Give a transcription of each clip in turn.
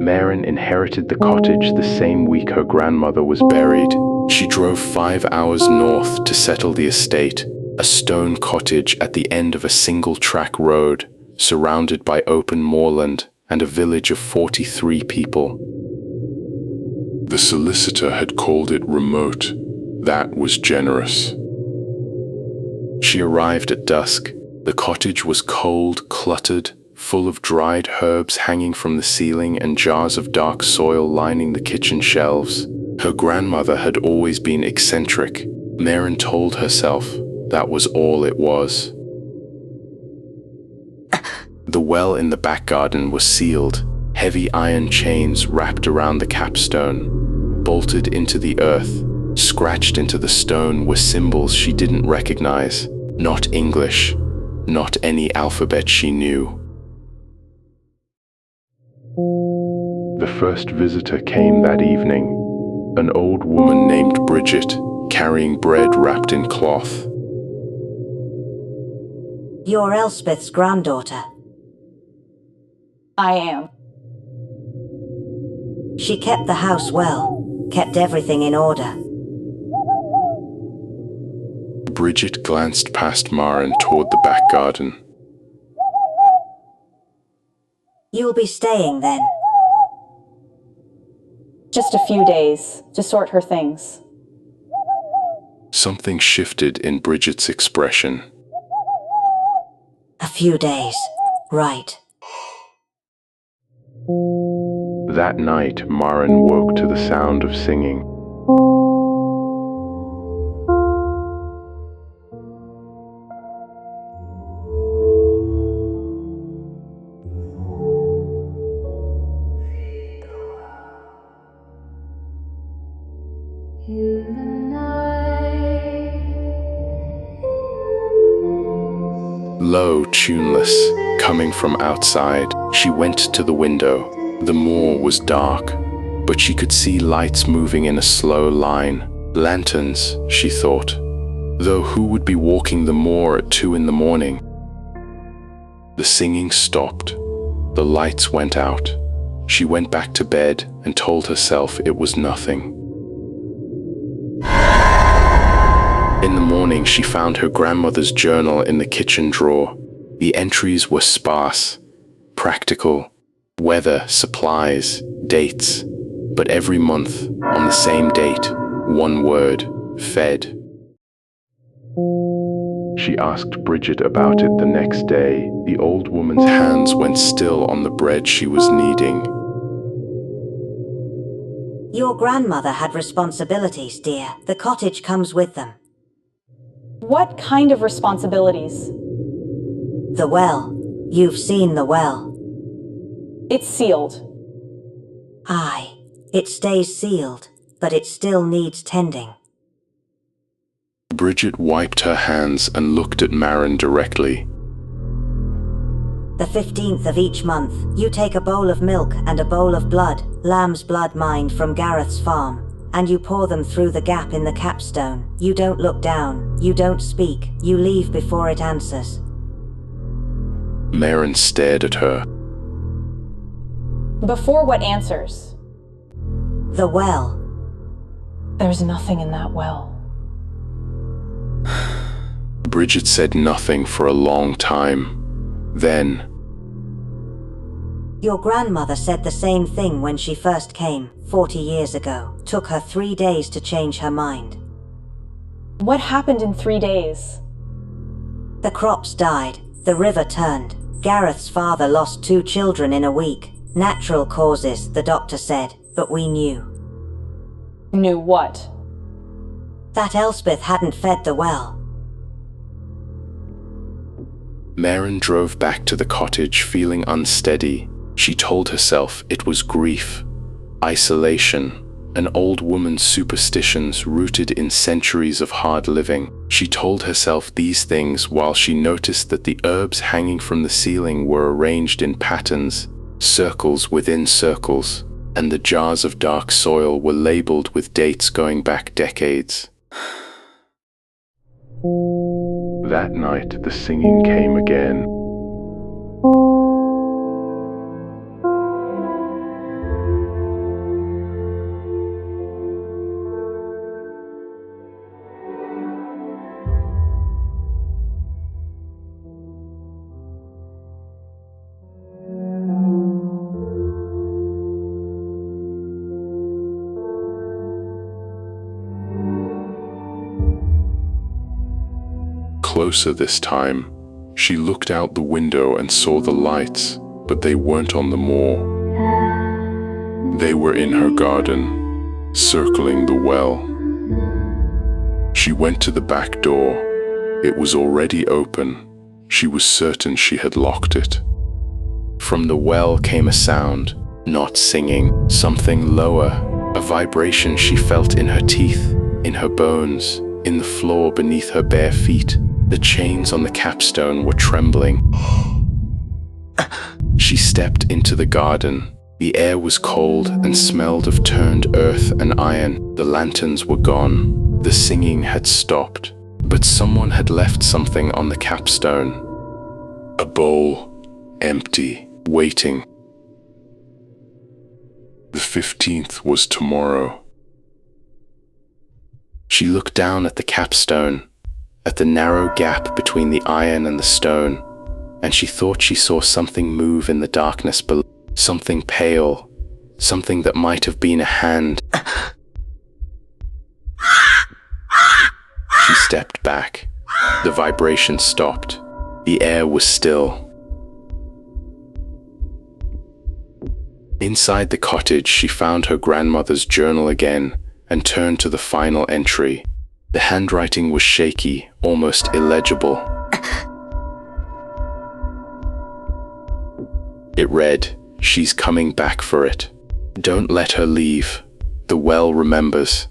Maren inherited the cottage the same week her grandmother was buried. She drove 5 hours north to settle the estate, a stone cottage at the end of a single-track road, surrounded by open moorland and a village of 43 people. The solicitor had called it remote. That was generous. She arrived at dusk. The cottage was cold, cluttered, full of dried herbs hanging from the ceiling and jars of dark soil lining the kitchen shelves. Her grandmother had always been eccentric. Maren told herself that was all it was. The well in the back garden was sealed, heavy iron chains wrapped around the capstone. Bolted into the earth, scratched into the stone were symbols she didn't recognize. Not English, not any alphabet she knew. The first visitor came that evening, an old woman named Bridget, carrying bread wrapped in cloth. You're Elspeth's granddaughter. I am. She kept the house well, kept everything in order. Bridget glanced past Maren toward the back garden. You'll be staying then? Just a few days to sort her things. Something shifted in Bridget's expression. A few days, right. That night, Maren woke to the sound of singing. Low, tuneless, coming from outside. She went to the window. The moor was dark, but she could see lights moving in a slow line. Lanterns, she thought. Though who would be walking the moor at 2 in the morning? The singing stopped. The lights went out. She went back to bed and told herself it was nothing. In the morning, she found her grandmother's journal in the kitchen drawer. The entries were sparse, practical, weather, supplies, dates. But every month, on the same date, one word, fed. She asked Bridget about it the next day. The old woman's hands went still on the bread she was kneading. Your grandmother had responsibilities, dear. The cottage comes with them. What kind of responsibilities? The well. You've seen the well. It's sealed. Aye, it stays sealed, but it still needs tending. Bridget wiped her hands and looked at Maren directly. The 15th of each month, you take a bowl of milk and a bowl of blood, lamb's blood mined from Gareth's farm, and you pour them through the gap in the capstone. You don't look down, you don't speak, you leave before it answers. Maren stared at her. Before what answers? The well. There's nothing in that well. Bridget said nothing for a long time. Then, Your grandmother said the same thing when she first came, 40 years ago. Took her 3 days to change her mind. What happened in 3 days? The crops died, the river turned. Gareth's father lost 2 children in a week. Natural causes, the doctor said, but we knew. Knew what? That Elspeth hadn't fed the well. Maren drove back to the cottage feeling unsteady. She told herself it was grief, isolation, an old woman's superstitions rooted in centuries of hard living. She told herself these things while she noticed that the herbs hanging from the ceiling were arranged in patterns, circles within circles, and the jars of dark soil were labeled with dates going back decades. That night, the singing came again. closer this time. She looked out the window and saw the lights, but they weren't on the moor. They were in her garden, circling the well. She went to the back door. It was already open. She was certain she had locked it. From the well came a sound, not singing, something lower, a vibration she felt in her teeth, in her bones, in the floor beneath her bare feet. The chains on the capstone were trembling. She stepped into the garden. The air was cold and smelled of turned earth and iron. The lanterns were gone. The singing had stopped. But someone had left something on the capstone. A bowl, empty, waiting. The 15th was tomorrow. She looked down at the capstone, at the narrow gap between the iron and the stone, and she thought she saw something move in the darkness below, something pale, something that might have been a hand. She stepped back. The vibration stopped. The air was still. Inside the cottage, she found her grandmother's journal again and turned to the final entry. The handwriting was shaky, almost illegible. It read, "She's coming back for it. Don't let her leave. The well remembers."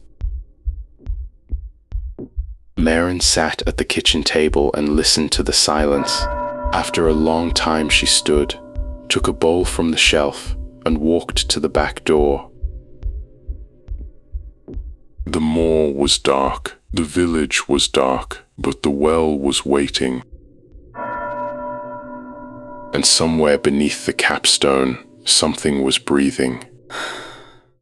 Maren sat at the kitchen table and listened to the silence. After a long time she stood, took a bowl from the shelf, and walked to the back door. The moor was dark, the village was dark, but the well was waiting. And somewhere beneath the capstone, something was breathing.